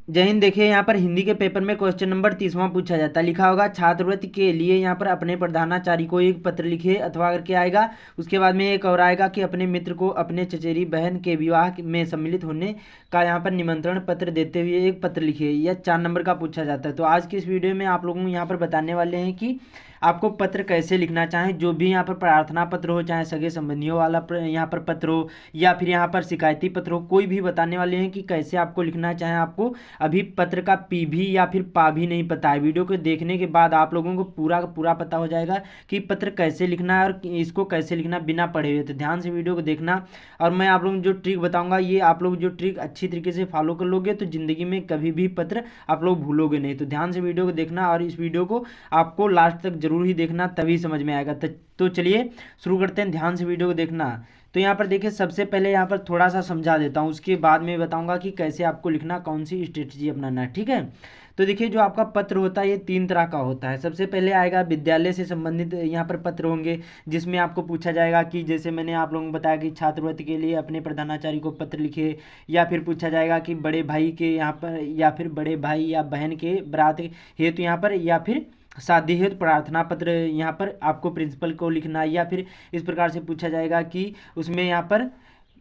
जय हिंद। देखिए यहाँ पर हिंदी के पेपर में क्वेश्चन नंबर 30वां पूछा जाता है। लिखा होगा छात्रवृत्ति के लिए यहाँ पर अपने प्रधानाचार्य को एक पत्र लिखे, अथवा करके आएगा। उसके बाद में एक और आएगा कि अपने मित्र को अपने चचेरी बहन के विवाह में सम्मिलित होने का यहाँ पर निमंत्रण पत्र देते हुए एक पत्र लिखिए। यह 4 नंबर का पूछा जाता है। तो आज की इस वीडियो में आप लोगों को यहाँ पर बताने वाले हैं कि आपको पत्र कैसे लिखना, चाहे जो भी यहाँ पर प्रार्थना पत्र हो, चाहे सगे संबंधियों वाला यहाँ पर पत्र हो, या फिर यहाँ पर शिकायती पत्र हो, कोई भी बताने वाले हैं कि कैसे आपको लिखना है। चाहे आपको अभी पत्र का पी भी या फिर पा भी नहीं पता है, वीडियो को देखने के बाद आप लोगों को पूरा का पूरा पता हो जाएगा कि पत्र कैसे लिखना है और इसको कैसे लिखना बिना पढ़े हुए। तो ध्यान से वीडियो को देखना, और मैं आप लोगों को जो ट्रिक बताऊंगा, ये आप लोग जो ट्रिक अच्छी तरीके से फॉलो कर लोगे तो ज़िंदगी में कभी भी पत्र आप लोग भूलोगे नहीं। तो ध्यान से वीडियो को देखना, और इस वीडियो को आपको लास्ट तक जरूर ही देखना, तभी समझ में आएगा। तो चलिए शुरू करते हैं। ध्यान से वीडियो को देखना। तो यहाँ पर देखिए, सबसे पहले यहाँ पर थोड़ा सा समझा देता हूँ, उसके बाद में बताऊँगा कि कैसे आपको लिखना, कौन सी स्ट्रेटजी अपनाना है। ठीक है। तो देखिए, जो आपका पत्र होता है ये 3 तरह का होता है। सबसे पहले आएगा विद्यालय से संबंधित यहाँ पर पत्र होंगे, जिसमें आपको पूछा जाएगा कि जैसे मैंने आप लोगों को बताया कि छात्रवृत्ति के लिए अपने प्रधानाचार्य को पत्र लिखे, या फिर पूछा जाएगा कि बड़े भाई के यहाँ पर, या फिर बड़े भाई या बहन के बारात हेतु यहाँ पर, या फिर शादी हेतु प्रार्थना पत्र यहाँ पर आपको प्रिंसिपल को लिखना है। या फिर इस प्रकार से पूछा जाएगा कि उसमें यहाँ पर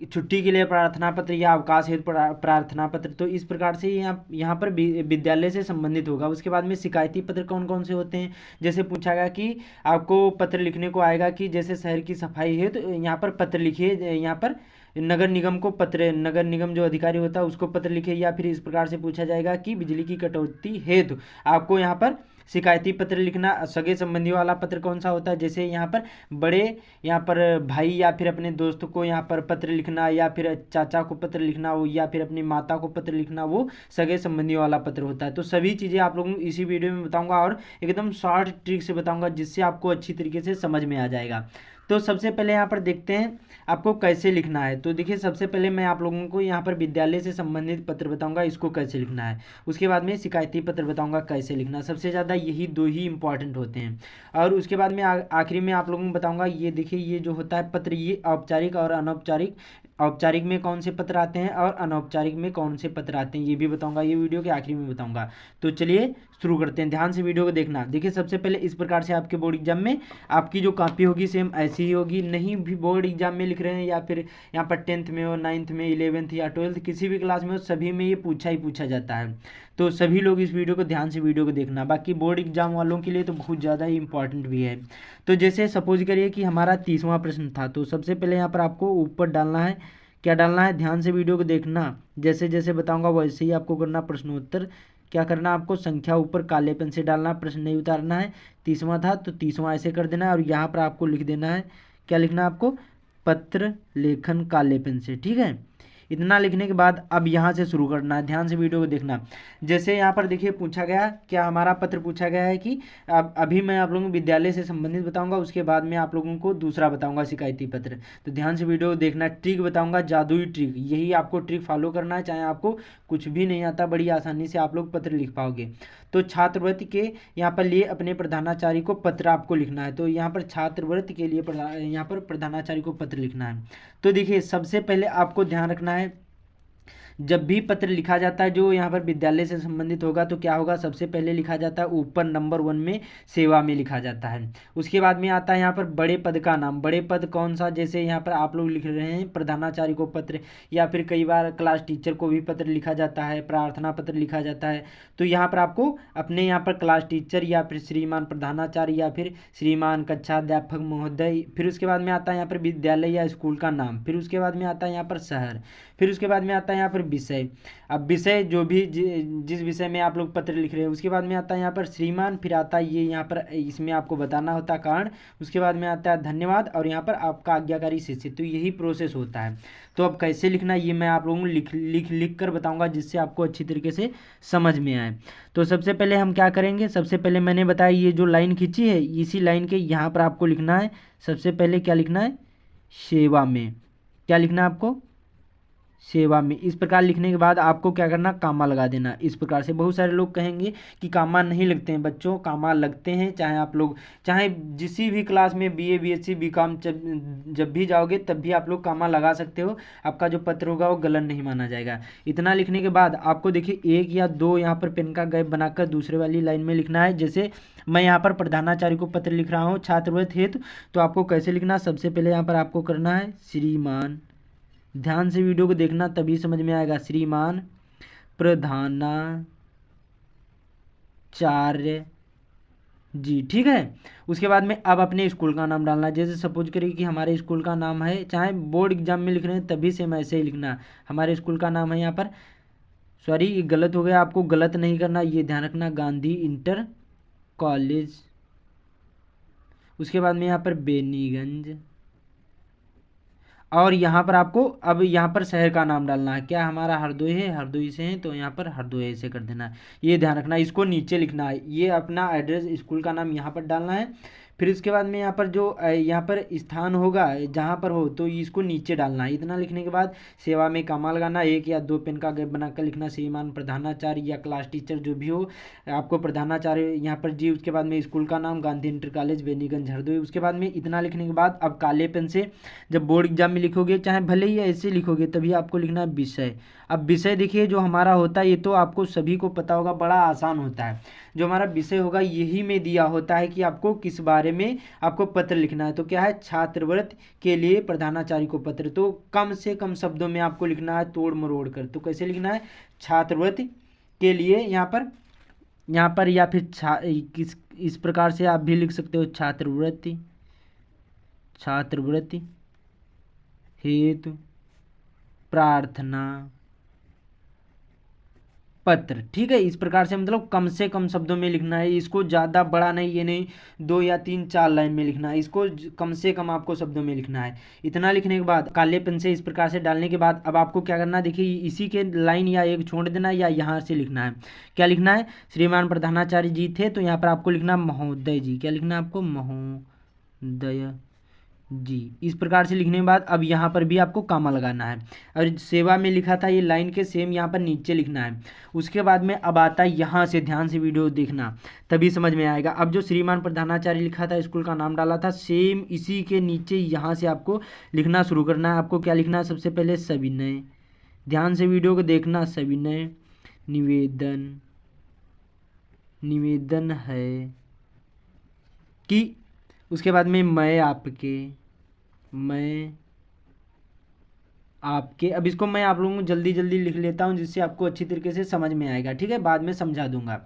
छुट्टी के लिए प्रार्थना पत्र या अवकाश हेतु प्रार्थना पत्र। तो इस प्रकार से यहाँ पर विद्यालय से संबंधित होगा। उसके बाद में शिकायती पत्र कौन कौन से होते हैं, जैसे पूछा गया कि आपको पत्र लिखने को आएगा कि जैसे शहर की सफाई है तो यहाँ पर पत्र लिखिए, यहाँ पर नगर निगम को पत्र, नगर निगम जो अधिकारी होता है उसको पत्र लिखिए। या फिर इस प्रकार से पूछा जाएगा कि बिजली की कटौती हेतु आपको यहाँ पर शिकायती पत्र लिखना। सगे संबंधी वाला पत्र कौन सा होता है, जैसे यहाँ पर बड़े यहाँ पर भाई या फिर अपने दोस्त को यहाँ पर पत्र लिखना, या फिर चाचा को पत्र लिखना हो, या फिर अपनी माता को पत्र लिखना, वो सगे संबंधी वाला पत्र होता है। तो सभी चीज़ें आप लोगों को इसी वीडियो में बताऊंगा, और एकदम शॉर्ट ट्रिक से बताऊंगा, जिससे आपको अच्छी तरीके से समझ में आ जाएगा। तो सबसे पहले यहाँ पर देखते हैं आपको कैसे लिखना है। तो देखिए, सबसे पहले मैं आप लोगों को यहाँ पर विद्यालय से संबंधित पत्र बताऊंगा, इसको कैसे लिखना है। उसके बाद में शिकायती पत्र बताऊंगा कैसे लिखना। सबसे ज़्यादा यही 2 ही इंपॉर्टेंट होते हैं। और उसके बाद में आखिरी में आप लोगों को बताऊंगा, ये देखिए, ये जो होता है पत्र, ये औपचारिक और अनौपचारिक, औपचारिक में कौन से पत्र आते हैं और अनौपचारिक में कौन से पत्र आते हैं, ये भी बताऊंगा, ये वीडियो के आखिरी में बताऊंगा। तो चलिए शुरू करते हैं। ध्यान से वीडियो को देखना। देखिए, सबसे पहले इस प्रकार से आपके बोर्ड एग्जाम में आपकी जो कॉपी होगी सेम ऐसी ही होगी। नहीं भी बोर्ड एग्जाम में लिख रहे हैं, या फिर यहाँ पर 10th में हो, 9th में, 11th या 12th, किसी भी क्लास में हो, सभी में ये पूछा ही पूछा जाता है। तो सभी लोग इस वीडियो को ध्यान से वीडियो को देखना। बाकी बोर्ड एग्जाम वालों के लिए तो बहुत ज़्यादा ही इंपॉर्टेंट भी है। तो जैसे सपोज करिए कि हमारा 30वां प्रश्न था, तो सबसे पहले यहाँ पर आपको ऊपर डालना है, क्या डालना है, ध्यान से वीडियो को देखना। जैसे जैसे बताऊंगा वैसे ही आपको करना। प्रश्नोत्तर क्या करना, आपको संख्या ऊपर काले पेन से डालना, प्रश्न नहीं उतारना है। 30वां था तो 30वां ऐसे कर देना है, और यहाँ पर आपको लिख देना है, क्या लिखना है आपको, पत्र लेखन काले पेन से। ठीक है। इतना लिखने के बाद अब यहाँ से शुरू करना है। ध्यान से वीडियो को देखना। जैसे यहाँ पर देखिए पूछा गया, क्या हमारा पत्र पूछा गया है कि अब अभी मैं आप लोगों को विद्यालय से संबंधित बताऊंगा, उसके बाद में आप लोगों को दूसरा बताऊंगा शिकायती पत्र। तो ध्यान से वीडियो को देखना। ट्रिक बताऊंगा, जादुई ट्रिक, यही आपको ट्रिक फॉलो करना है। चाहे आपको कुछ भी नहीं आता, बड़ी आसानी से आप लोग पत्र लिख पाओगे। तो छात्रवृत्ति के यहाँ पर लिए अपने प्रधानाचार्य को पत्र आपको लिखना है। तो यहाँ पर छात्रवृत्ति के लिए यहाँ पर प्रधानाचार्य को पत्र लिखना है। तो देखिए, सबसे पहले आपको ध्यान रखना है, जब भी पत्र लिखा जाता है जो यहाँ पर विद्यालय से संबंधित होगा, तो क्या होगा, सबसे पहले लिखा जाता है ऊपर नंबर 1 में सेवा में लिखा जाता है। उसके बाद में आता है यहाँ पर बड़े पद का नाम। बड़े पद कौन सा, जैसे यहाँ पर आप लोग लिख रहे हैं प्रधानाचार्य को पत्र, या फिर कई बार क्लास टीचर को भी पत्र लिखा जाता है, प्रार्थना पत्र लिखा जाता है। तो यहाँ पर आपको अपने यहाँ पर क्लास टीचर, या फिर श्रीमान प्रधानाचार्य, या फिर श्रीमान कक्षाध्यापक महोदय, फिर उसके बाद में आता है यहाँ पर विद्यालय या स्कूल का नाम, फिर उसके बाद में आता है यहाँ पर शहर, फिर उसके बाद में आता है यहाँ पर विषय। अब विषय जो भी जिस विषय में आप लोग पत्र लिख रहे हैं, उसके बाद में आता है यहाँ पर श्रीमान, फिर आता है ये यहाँ पर इसमें आपको बताना होता है कारण, उसके बाद में आता है धन्यवाद, और यहाँ पर आपका आज्ञाकारी शिष्य। तो यही प्रोसेस होता है। तो अब कैसे लिखना ये मैं आप लोगों को लिख कर बताऊंगा, जिससे आपको अच्छी तरीके से समझ में आए। तो सबसे पहले हम क्या करेंगे, सबसे पहले मैंने बताया ये जो लाइन खींची है, इसी लाइन के यहाँ पर आपको लिखना है। सबसे पहले क्या लिखना है, सेवा में, क्या लिखना है आपको, सेवा में। इस प्रकार लिखने के बाद आपको क्या करना, कामा लगा देना। इस प्रकार से बहुत सारे लोग कहेंगे कि कामा नहीं लगते हैं, बच्चों कामा लगते हैं। चाहे आप लोग चाहे जिस भी क्लास में बीए बीएससी बीकॉम जब भी जाओगे तब भी आप लोग कामा लगा सकते हो, आपका जो पत्र होगा वो गलत नहीं माना जाएगा। इतना लिखने के बाद आपको देखिए एक या दो यहाँ पर पेन का गैप बनाकर दूसरे वाली लाइन में लिखना है। जैसे मैं यहाँ पर प्रधानाचार्य को पत्र लिख रहा हूँ छात्रवृत्ति हेतु, तो आपको कैसे लिखना, सबसे पहले यहाँ पर आपको करना है श्रीमान, ध्यान से वीडियो को देखना तभी समझ में आएगा, श्रीमान प्रधानाचार्य जी, ठीक है। उसके बाद में अब अपने स्कूल का नाम डालना है। जैसे सपोज करिए कि हमारे स्कूल का नाम है, चाहे बोर्ड एग्जाम में लिख रहे हैं तभी सेम ऐसे ही लिखना, हमारे स्कूल का नाम है यहाँ पर, सॉरी ये गलत हो गया, आपको गलत नहीं करना, ये ध्यान रखना, गांधी इंटर कॉलेज। उसके बाद में यहाँ पर बेनीगंज, और यहाँ पर आपको अब यहाँ पर शहर का नाम डालना है। क्या हमारा हरदोई है, हरदोई से है तो यहाँ पर हरदोई से कर देना है, ये ध्यान रखना। इसको नीचे लिखना है, ये अपना एड्रेस स्कूल का नाम यहाँ पर डालना है। फिर उसके बाद में यहाँ पर जो यहाँ पर स्थान होगा जहाँ पर हो तो इसको नीचे डालना है। इतना लिखने के बाद सेवा में कामा लगाना, एक या दो पेन का गैप बनाकर लिखना, श्रीमान प्रधानाचार्य या क्लास टीचर जो भी हो, आपको प्रधानाचार्य यहाँ पर जी। उसके बाद में स्कूल का नाम गांधी इंटर कॉलेज बेनीगंज हरदोई। उसके बाद में इतना लिखने के बाद अब काले पेन से जब बोर्ड एग्जाम में लिखोगे, चाहे भले ही ऐसे लिखोगे, तभी आपको लिखना है विषय। अब विषय देखिए जो हमारा होता है ये तो आपको सभी को पता होगा, बड़ा आसान होता है। जो हमारा विषय होगा यही में दिया होता है कि आपको किस बारे में आपको पत्र लिखना है। तो क्या है, छात्रवृत्ति के लिए प्रधानाचार्य को पत्र। तो कम से कम शब्दों में आपको लिखना है, तोड़ मरोड़ कर। तो कैसे लिखना है, छात्रवृत्ति के लिए यहाँ पर या फिर किस इस प्रकार से आप भी लिख सकते हो, छात्रवृत्ति हेतु प्रार्थना पत्र, ठीक है। इस प्रकार से मतलब कम से कम शब्दों में लिखना है, इसको ज़्यादा बड़ा नहीं, ये नहीं 2 या 3 4 लाइन में लिखना है, इसको कम से कम आपको शब्दों में लिखना है। इतना लिखने के बाद काले पेन से इस प्रकार से डालने के बाद अब आपको क्या करना है, देखिए इसी के लाइन या एक छोड़ देना या यहाँ से लिखना है। क्या लिखना है, श्रीमान प्रधानाचार्य जी थे तो यहाँ पर आपको लिखना महोदय जी। क्या लिखना है आपको, महोदय जी। इस प्रकार से लिखने के बाद अब यहाँ पर भी आपको कामा लगाना है, और सेवा में लिखा था ये लाइन के सेम यहाँ पर नीचे लिखना है। उसके बाद में अब आता है यहाँ से, ध्यान से वीडियो देखना तभी समझ में आएगा। अब जो श्रीमान प्रधानाचार्य लिखा था, स्कूल का नाम डाला था, सेम इसी के नीचे यहाँ से आपको लिखना शुरू करना है। आपको क्या लिखना है, सबसे पहले सविनय, ध्यान से वीडियो को देखना, सविनय निवेदन है कि, उसके बाद में मैं आपके अब इसको मैं आप लोगों को जल्दी जल्दी लिख लेता हूँ जिससे आपको अच्छी तरीके से समझ में आएगा, ठीक है, बाद में समझा दूंगा।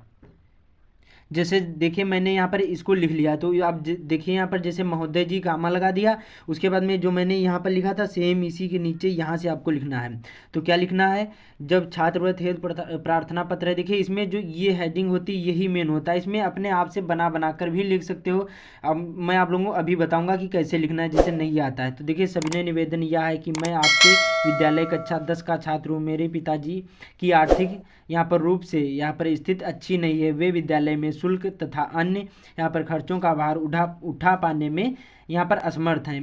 जैसे देखिए मैंने यहाँ पर इसको लिख लिया, तो आप देखिए यहाँ पर जैसे महोदय जी कामा लगा दिया। उसके बाद में जो मैंने यहाँ पर लिखा था सेम इसी के नीचे यहाँ से आपको लिखना है। तो क्या लिखना है, जब छात्रवृत्ति हेतु प्रार्थना पत्र है, देखिए इसमें जो ये हेडिंग होती है यही मेन होता है, इसमें अपने आप से बना कर भी लिख सकते हो। अब मैं आप लोगों को अभी बताऊँगा कि कैसे लिखना है जिसे नहीं आता है। तो देखिए सविनय निवेदन यह है कि मैं आपके विद्यालय कक्षा 10 का छात्र हूँ, मेरे पिताजी की आर्थिक यहाँ पर रूप से यहाँ पर स्थिति अच्छी नहीं है, वे विद्यालय में शुल्क तथा अन्य यहाँ पर खर्चों का भार उठा पाने में यहाँ पर असमर्थ हैं।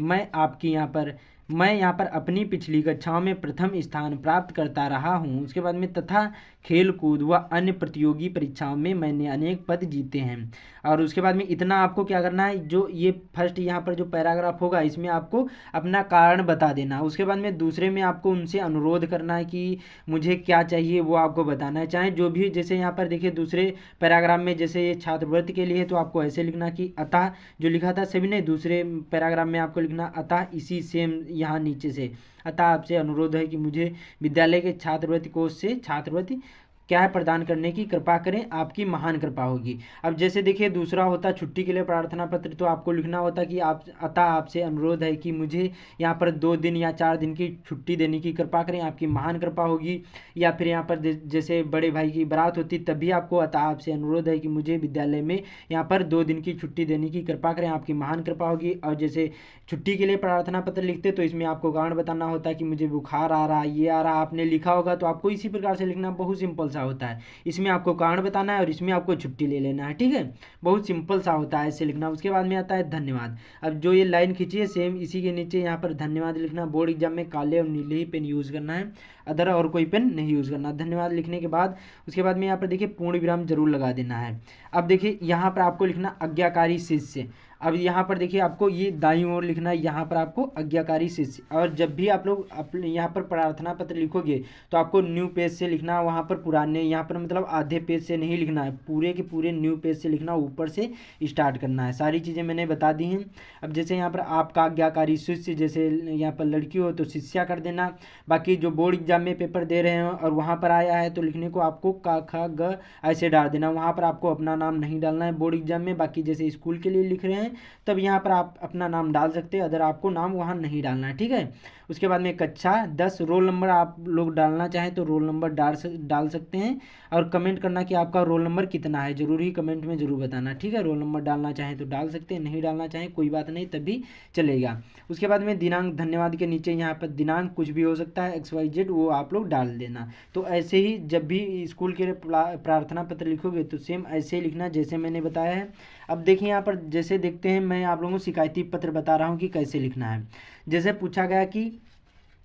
मैं यहाँ पर अपनी पिछली कक्षाओं में प्रथम स्थान प्राप्त करता रहा हूँ। उसके बाद में तथा खेल कूद व अन्य प्रतियोगी परीक्षाओं में मैंने अनेक पद जीते हैं। और उसके बाद में इतना आपको क्या करना है, जो ये फर्स्ट यहाँ पर जो पैराग्राफ होगा इसमें आपको अपना कारण बता देना। उसके बाद में दूसरे में आपको उनसे अनुरोध करना है कि मुझे क्या चाहिए वो आपको बताना है, चाहे जो भी। जैसे यहाँ पर देखिए दूसरे पैराग्राफ में जैसे ये छात्रवृत्ति के लिए तो आपको ऐसे लिखना कि अतः जो लिखा था सभी ने, दूसरे पैराग्राफ में आपको लिखना अतः इसी सेम यहाँ नीचे से, अतः आपसे अनुरोध है कि मुझे विद्यालय के छात्रवृत्ति कोष से छात्रवृत्ति क्या है प्रदान करने की कृपा करें, आपकी महान कृपा होगी। अब जैसे देखिए दूसरा होता छुट्टी के लिए प्रार्थना पत्र, तो आपको लिखना होता कि आप अतः आपसे अनुरोध है कि मुझे यहाँ पर 2 दिन या 4 दिन की छुट्टी देने की कृपा करें, आपकी महान कृपा होगी। या फिर यहाँ पर जैसे बड़े भाई की बारात होती तभी आपको अतः आपसे अनुरोध है कि मुझे विद्यालय में यहाँ पर 2 दिन की छुट्टी देने की कृपा करें, आपकी महान कृपा होगी। और जैसे छुट्टी के लिए प्रार्थना पत्र लिखते तो इसमें आपको कारण बताना होता है कि मुझे बुखार आ रहा, ये आ रहा, आपने लिखा होगा तो आपको इसी प्रकार से लिखना, बहुत सिंपल सा होता है। इसमें आपको कारण बताना है और इसमें आपको छुट्टी ले लेना है, ठीक है, बहुत सिंपल सा होता है ऐसे लिखना। उसके बाद में आता है धन्यवाद। अब जो ये लाइन खींची है सेम इसी के नीचे यहाँ पर धन्यवाद लिखना। बोर्ड एग्जाम में काले और नीले ही पेन यूज़ करना है। अदर और कोई पेन नहीं यूज़ करना। धन्यवाद लिखने के बाद उसके बाद में यहाँ पर देखिए पूर्ण विराम जरूर लगा देना है। अब देखिए यहाँ पर आपको लिखना आज्ञाकारी शिष्य। अब यहाँ पर देखिए आपको ये दाईं ओर लिखना है, यहाँ पर आपको आज्ञाकारी शिष्य। और जब भी आप लोग अपने यहाँ पर प्रार्थना पत्र लिखोगे तो आपको न्यू पेज से लिखना, वहाँ पर पुराने यहाँ पर मतलब आधे पेज से नहीं लिखना है, पूरे के पूरे न्यू पेज से लिखना, ऊपर से स्टार्ट करना है। सारी चीज़ें मैंने बता दी हैं। अब जैसे यहाँ पर आपका आज्ञाकारी शिष्य, जैसे यहाँ पर लड़की हो तो शिष्या कर देना। बाकी जो बोर्ड एग्जाम में पेपर दे रहे हो और वहाँ पर आया है तो लिखने को आपको का खा ग ऐसे डाल देना, वहाँ पर आपको अपना नाम नहीं डालना है बोर्ड एग्जाम में। बाकी जैसे स्कूल के लिए लिख रहे हैं तब यहाँ पर आप अपना नाम डाल सकते हैं, अदर आपको नाम वहाँ नहीं डालना है, ठीक है। उसके बाद में कक्षा 10 रोल नंबर आप लोग डालना चाहें तो रोल नंबर डाल सकते हैं। और कमेंट करना कि आपका रोल नंबर कितना है, जरूरी कमेंट में जरूर बताना, ठीक है। रोल नंबर डालना चाहें तो डाल सकते हैं, नहीं डालना चाहें कोई बात नहीं, तब भी चलेगा। उसके बाद में दिनांक, धन्यवाद के नीचे यहाँ पर दिनांक कुछ भी हो सकता है XYZ, वो आप लोग डाल देना। तो ऐसे ही जब भी स्कूल के लिए प्रार्थना पत्र लिखोगे तो सेम ऐसे ही लिखना जैसे मैंने बताया है। अब देखिए यहाँ पर जैसे देखते हैं, मैं आप लोगों को शिकायती पत्र बता रहा हूँ कि कैसे लिखना है। जैसे पूछा गया कि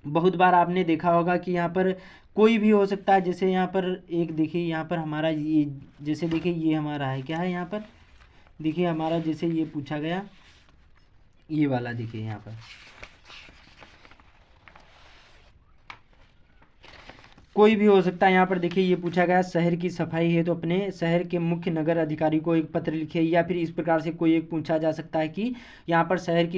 बहुत बार आपने देखा होगा कि यहाँ पर कोई भी हो सकता है, जैसे यहाँ पर एक देखिए यहाँ पर हमारा ये, जैसे देखिए ये हमारा है, क्या है यहाँ पर देखिए हमारा, जैसे ये पूछा गया ये वाला, देखिए यहाँ पर कोई भी हो सकता है। यहाँ पर देखिए ये पूछा गया शहर की सफाई है तो अपने शहर के मुख्य नगर अधिकारी को एक पत्र लिखे, या फिर इस प्रकार से कोई एक पूछा जा सकता है कि यहाँ पर शहर की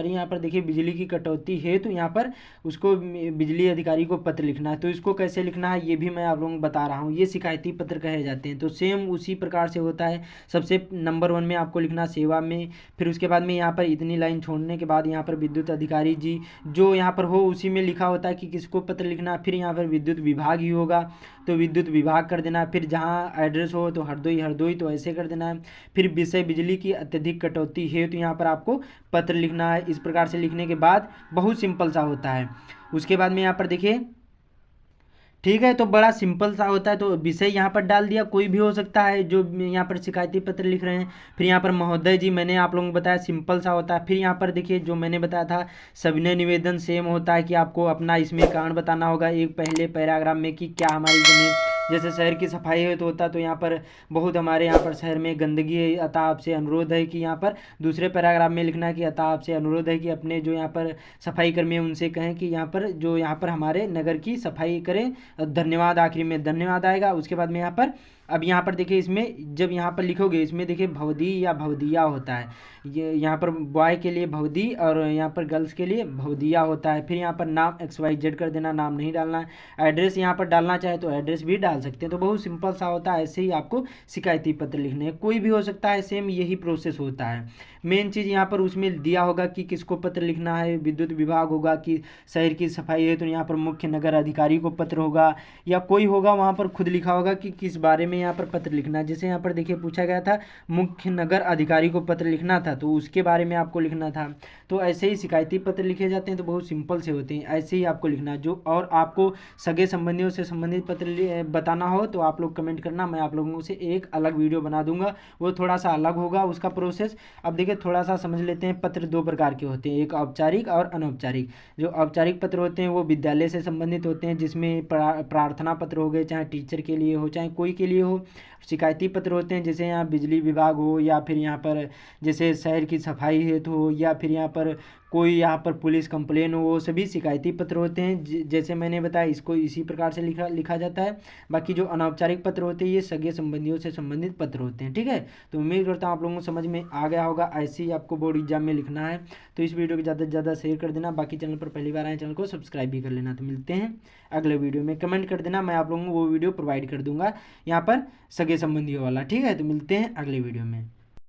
यहाँ पर देखिए बिजली की कटौती है तो यहाँ पर उसको बिजली अधिकारी को पत्र लिखना है। तो इसको कैसे लिखना है ये भी मैं आप लोगों को बता रहा हूँ, ये शिकायती पत्र कहे जाते हैं। तो सेम उसी प्रकार से होता है। सबसे नंबर 1 में आपको लिखना सेवा में, फिर उसके बाद में यहाँ पर इतनी लाइन छोड़ने के बाद यहाँ पर विद्युत अधिकारी जी जो यहाँ पर हो उसी में लिखा होता है कि किसको पत्र लिखना। फिर यहाँ विद्युत विभाग ही होगा तो विद्युत विभाग कर देना। फिर जहाँ एड्रेस हो तो हरदोई तो ऐसे कर देना है। फिर विषय बिजली की अत्यधिक कटौती है तो यहाँ पर आपको पत्र लिखना है। इस प्रकार से लिखने के बाद बहुत सिंपल सा होता है। उसके बाद में यहाँ पर देखिए, ठीक है, तो बड़ा सिंपल सा होता है। तो विषय यहाँ पर डाल दिया, कोई भी हो सकता है जो यहाँ पर शिकायती पत्र लिख रहे हैं। फिर यहाँ पर महोदय जी, मैंने आप लोगों को बताया सिंपल सा होता है। फिर यहाँ पर देखिए जो मैंने बताया था सविनय निवेदन सेम होता है कि आपको अपना इसमें कारण बताना होगा एक पहले पैराग्राफ में कि क्या हमारी ज़मीन, जैसे शहर की सफाई है तो होता तो यहाँ पर बहुत हमारे यहाँ पर शहर में गंदगी है, अतः आपसे अनुरोध है कि यहाँ पर दूसरे पैराग्राफ में लिखना है कि अतः आपसे अनुरोध है कि अपने जो यहाँ पर सफाई कर्मी है उनसे कहें कि यहाँ पर जो यहाँ पर हमारे नगर की सफाई करें। धन्यवाद आखिरी में धन्यवाद आएगा। उसके बाद में यहाँ पर, अब यहाँ पर देखिए इसमें जब यहाँ पर लिखोगे इसमें देखिए भवदी या भवदिया होता है। ये यहाँ पर बॉय के लिए भवदी और यहाँ पर गर्ल्स के लिए भवदिया होता है। फिर यहाँ पर नाम XYZ कर देना, नाम नहीं डालना है। एड्रेस यहाँ पर डालना चाहे तो एड्रेस भी डाल सकते हैं। तो बहुत सिंपल सा होता है। ऐसे ही आपको शिकायती पत्र लिखने हैं, कोई भी हो सकता है, सेम यही प्रोसेस होता है। मेन चीज़ यहाँ पर उसमें दिया होगा कि किसको पत्र लिखना है, विद्युत विभाग होगा कि शहर की सफाई है तो यहाँ पर मुख्य नगर अधिकारी को पत्र होगा, या कोई होगा वहाँ पर खुद लिखा होगा कि किस बारे में यहाँ पर पत्र लिखना है। जैसे यहाँ पर देखिए पूछा गया था मुख्य नगर अधिकारी को पत्र लिखना था तो उसके बारे में आपको लिखना था। तो ऐसे ही शिकायती पत्र लिखे जाते हैं, तो बहुत सिंपल से होते हैं। ऐसे ही आपको लिखना जो, और आपको सगे संबंधियों से संबंधित पत्र बताना हो तो आप लोग कमेंट करना, मैं आप लोगों से एक अलग वीडियो बना दूंगा, वो थोड़ा सा अलग होगा उसका प्रोसेस। अब देखिए थोड़ा सा समझ लेते हैं। पत्र 2 प्रकार के होते हैं, एक औपचारिक और अनौपचारिक। जो औपचारिक पत्र होते हैं वो विद्यालय से संबंधित होते हैं, जिसमें प्रार्थना पत्र हो गए, चाहे टीचर के लिए हो चाहे कोई के लिए हो। शिकायती पत्र होते हैं जैसे यहाँ बिजली विभाग हो, या फिर यहाँ पर जैसे शहर की सफाई हेतु हो, या फिर यहाँ पर कोई यहाँ पर पुलिस कंप्लेन हो, वो सभी शिकायती पत्र होते हैं। जैसे मैंने बताया इसको इसी प्रकार से लिखा जाता है। बाकी जो अनौपचारिक पत्र होते हैं ये सगे संबंधियों से संबंधित पत्र होते हैं, ठीक है। तो उम्मीद करता हूँ आप लोगों को समझ में आ गया होगा। ऐसे ही आपको बोर्ड एग्जाम में लिखना है। तो इस वीडियो को ज़्यादा से ज़्यादा शेयर कर देना। बाकी चैनल पर पहली बार आए चैनल को सब्सक्राइब भी कर लेना। तो मिलते हैं अगले वीडियो में। कमेंट कर देना, मैं आप लोगों को वो वीडियो प्रोवाइड कर दूंगा यहाँ पर सगे संबंधियों वाला, ठीक है। तो मिलते हैं अगले वीडियो में।